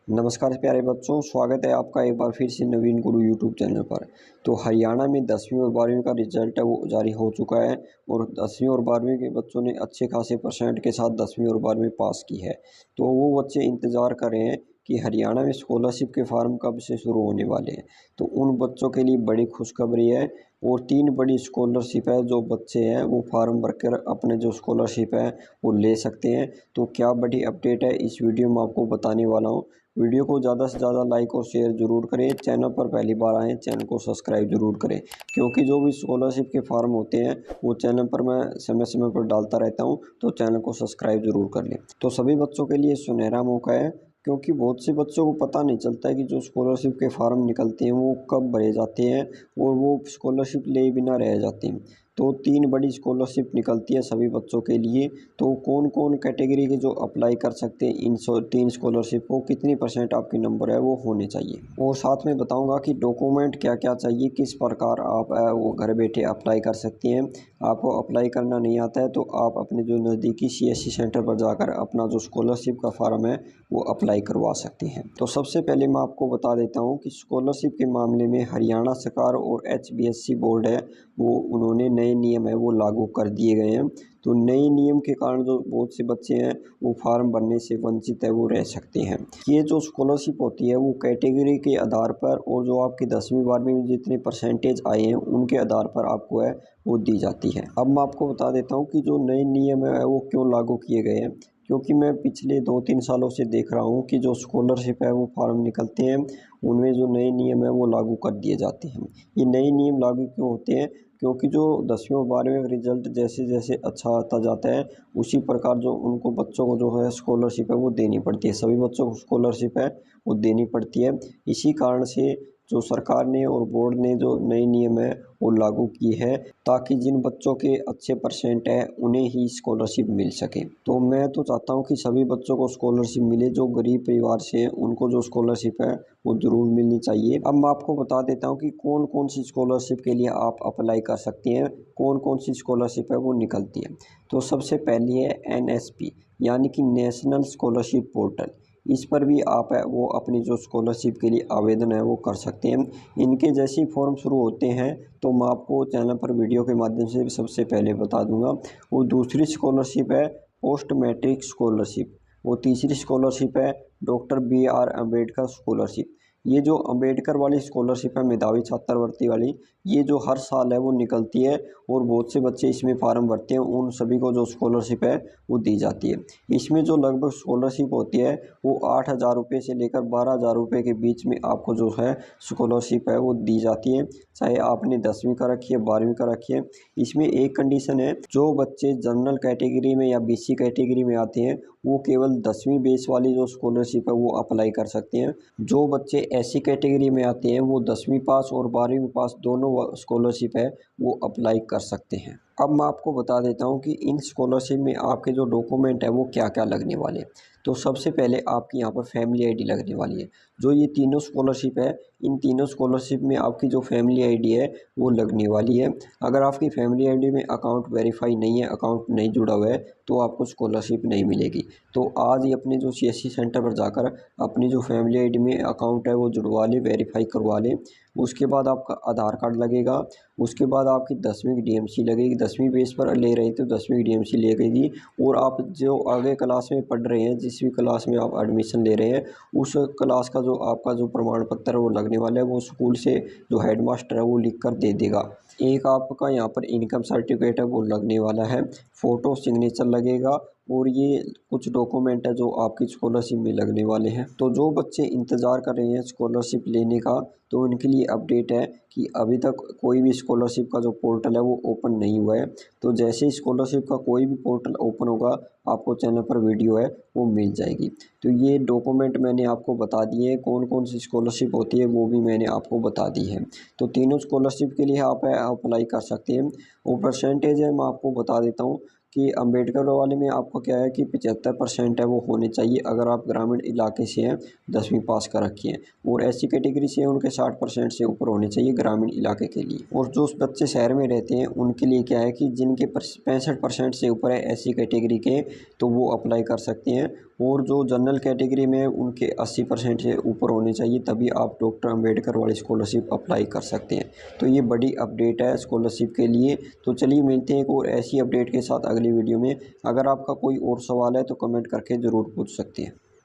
नमस्कार प्यारे बच्चों, स्वागत है आपका एक बार फिर से नवीन गुरु यूट्यूब चैनल पर। तो हरियाणा में 10वीं और 12वीं का रिजल्ट है वो जारी हो चुका है और 10वीं और 12वीं के बच्चों ने अच्छे खासे परसेंट के साथ 10वीं और 12वीं पास की है। तो वो बच्चे इंतज़ार कर रहे हैं कि हरियाणा में स्कॉलरशिप के फार्म कब से शुरू होने वाले हैं। तो उन बच्चों के लिए बड़ी खुशखबरी है और 3 बड़ी स्कॉलरशिप है, जो बच्चे हैं वो फार्म भरकर अपने जो स्कॉलरशिप है वो ले सकते हैं। तो क्या बड़ी अपडेट है इस वीडियो में आपको बताने वाला हूँ। वीडियो को ज़्यादा से ज़्यादा लाइक और शेयर ज़रूर करें। चैनल पर पहली बार आएँ, चैनल को सब्सक्राइब ज़रूर करें, क्योंकि जो भी स्कॉलरशिप के फार्म होते हैं वो चैनल पर मैं समय समय पर डालता रहता हूँ, तो चैनल को सब्सक्राइब ज़रूर कर लें। तो सभी बच्चों के लिए सुनहरा मौका है, क्योंकि बहुत से बच्चों को पता नहीं चलता है कि जो स्कॉलरशिप के फार्म निकलते हैं वो कब भरे जाते हैं और वो स्कॉलरशिप ले बिना रह जाते हैं। तो 3 बड़ी स्कॉलरशिप निकलती है सभी बच्चों के लिए। तो कौन कौन कैटेगरी के जो अप्लाई कर सकते हैं इन 3 स्कॉलरशिप को, कितनी परसेंट आपके नंबर है वो होने चाहिए, और साथ में बताऊंगा कि डॉक्यूमेंट क्या क्या चाहिए, किस प्रकार आप वो घर बैठे अप्लाई कर सकते हैं। आपको अप्लाई करना नहीं आता है तो आप अपने जो नज़दीकी CSC सेंटर पर जाकर अपना जो स्कॉलरशिप का फार्म है वो अप्लाई करवा सकते हैं। तो सबसे पहले मैं आपको बता देता हूँ कि स्कॉलरशिप के मामले में हरियाणा सरकार और HBSC बोर्ड है वो उन्होंने नए नियम है वो लागू कर दिए गए हैं। तो नए नियम के कारण जो बहुत से बच्चे हैं वो फार्म भरने से वंचित है वो रह सकते हैं। ये जो स्कॉलरशिप होती है वो कैटेगरी के आधार पर और जो आपकी 10वीं 12वीं में जितने परसेंटेज आए हैं उनके आधार पर आपको है वो दी जाती है। अब मैं आपको बता देता हूँ कि जो नए नियम है वो क्यों लागू किए गए हैं, क्योंकि मैं पिछले 2-3 सालों से देख रहा हूँ कि जो स्कॉलरशिप है वो फार्म निकलते हैं उनमें जो नए नियम है वो लागू कर दिए जाते हैं। ये नए नियम लागू क्यों होते हैं, क्योंकि जो 10वीं और 12वीं का रिजल्ट जैसे जैसे अच्छा आता जाता है उसी प्रकार जो उनको बच्चों को जो है स्कॉलरशिप है वो देनी पड़ती है। सभी बच्चों को स्कॉलरशिप है वो देनी पड़ती है। इसी कारण से जो सरकार ने और बोर्ड ने जो नए नियम है वो लागू की है, ताकि जिन बच्चों के अच्छे परसेंट है उन्हें ही स्कॉलरशिप मिल सके। तो मैं तो चाहता हूँ कि सभी बच्चों को स्कॉलरशिप मिले, जो गरीब परिवार से हैं उनको जो स्कॉलरशिप है वो ज़रूर मिलनी चाहिए। अब मैं आपको बता देता हूँ कि कौन कौन सी स्कॉलरशिप के लिए आप अप्लाई कर सकते हैं, कौन कौन सी स्कॉलरशिप है वो निकलती है। तो सबसे पहली है NSP, यानी कि नेशनल स्कॉलरशिप पोर्टल। इस पर भी आप है वो अपनी जो स्कॉलरशिप के लिए आवेदन है वो कर सकते हैं। इनके जैसे ही फॉर्म शुरू होते हैं तो मैं आपको चैनल पर वीडियो के माध्यम से सबसे पहले बता दूंगा। वो दूसरी स्कॉलरशिप है पोस्ट मैट्रिक स्कॉलरशिप। वो तीसरी स्कॉलरशिप है डॉक्टर BR अम्बेडकर स्कॉलरशिप। ये जो अम्बेडकर वाली स्कॉलरशिप है, मेधावी छात्रवृत्ति वाली, ये जो हर साल है वो निकलती है और बहुत से बच्चे इसमें फार्म भरते हैं, उन सभी को जो स्कॉलरशिप है वो दी जाती है। इसमें जो लगभग स्कॉलरशिप होती है वो 8,000 रुपये से लेकर 12,000 रुपये के बीच में आपको जो है स्कॉलरशिप है वो दी जाती है, चाहे आपने 10वीं का रखी है 12वीं का रखी है। इसमें एक कंडीशन है, जो बच्चे जनरल कैटेगरी में या BC कैटेगरी में आते हैं वो केवल 10वीं बेस वाली जो स्कॉलरशिप है वो अप्लाई कर सकते हैं। जो बच्चे SC कैटेगरी में आते हैं वो 10वीं पास और 12वीं पास दोनों स्कॉलरशिप है वो अप्लाई कर सकते हैं। अब मैं आपको बता देता हूँ कि इन स्कॉलरशिप में आपके जो डॉक्यूमेंट है वो क्या क्या लगने वाले हैं। तो सबसे पहले आपकी यहाँ पर फैमिली ID लगने वाली है। जो ये तीनों स्कॉलरशिप है, इन तीनों स्कॉलरशिप में आपकी जो फैमिली ID है वो लगने वाली है। अगर आपकी फैमिली ID में अकाउंट वेरीफाई नहीं है, अकाउंट नहीं जुड़ा हुआ है, तो आपको स्कॉलरशिप नहीं मिलेगी। तो आज ही अपने जो CSC सेंटर पर जाकर अपनी जो फैमिली ID में अकाउंट है वो जुड़वा लें, वेरीफाई करवा लें। उसके बाद आपका आधार कार्ड लगेगा। उसके बाद आपकी 10वीं की DMC लगेगी। 10वीं बेस पर ले रहे थे तो 10वीं की DMC लगेगी। और आप जो आगे क्लास में पढ़ रहे हैं, जिस भी क्लास में आप एडमिशन ले रहे हैं, उस क्लास का जो आपका जो प्रमाण पत्र है वो लगने वाला है, वो स्कूल से जो हेडमास्टर है वो लिख कर दे देगा। एक आपका यहाँ पर इनकम सर्टिफिकेट है वो लगने वाला है, फ़ोटो सिग्नेचर लगेगा, और ये कुछ डॉक्यूमेंट है जो आपकी स्कॉलरशिप में लगने वाले हैं। तो जो बच्चे इंतज़ार कर रहे हैं स्कॉलरशिप लेने का, तो उनके लिए अपडेट है कि अभी तक कोई भी स्कॉलरशिप का जो पोर्टल है वो ओपन नहीं हुआ है। तो जैसे ही स्कॉलरशिप का कोई भी पोर्टल ओपन होगा आपको चैनल पर वीडियो है वो मिल जाएगी। तो ये डॉक्यूमेंट मैंने आपको बता दिए हैं, कौन कौन सी स्कॉलरशिप होती है वो भी मैंने आपको बता दी है। तो तीनों स्कॉलरशिप के लिए आप अप्लाई कर सकते हैं। और परसेंटेज है मैं आपको बता देता हूँ कि अम्बेडकर वाले में आपको क्या है कि 75% है वो होने चाहिए अगर आप ग्रामीण इलाके से हैं, 10वीं पास कर रखी है। और एससी कैटेगरी से उनके 60% से ऊपर होने चाहिए ग्रामीण इलाके के लिए। और जो बच्चे शहर में रहते हैं उनके लिए क्या है कि जिनके 65% से ऊपर है एससी कैटेगरी के, तो वो अप्लाई कर सकते हैं। और जो जनरल कैटेगरी में उनके 80% से ऊपर होने चाहिए, तभी आप डॉक्टर अम्बेडकर वाली स्कॉलरशिप अप्लाई कर सकते हैं। तो ये बड़ी अपडेट है स्कॉलरशिप के लिए। तो चलिए मिलते हैं एक और ऐसी अपडेट के साथ अगली वीडियो में। अगर आपका कोई और सवाल है तो कमेंट करके ज़रूर पूछ सकते हैं।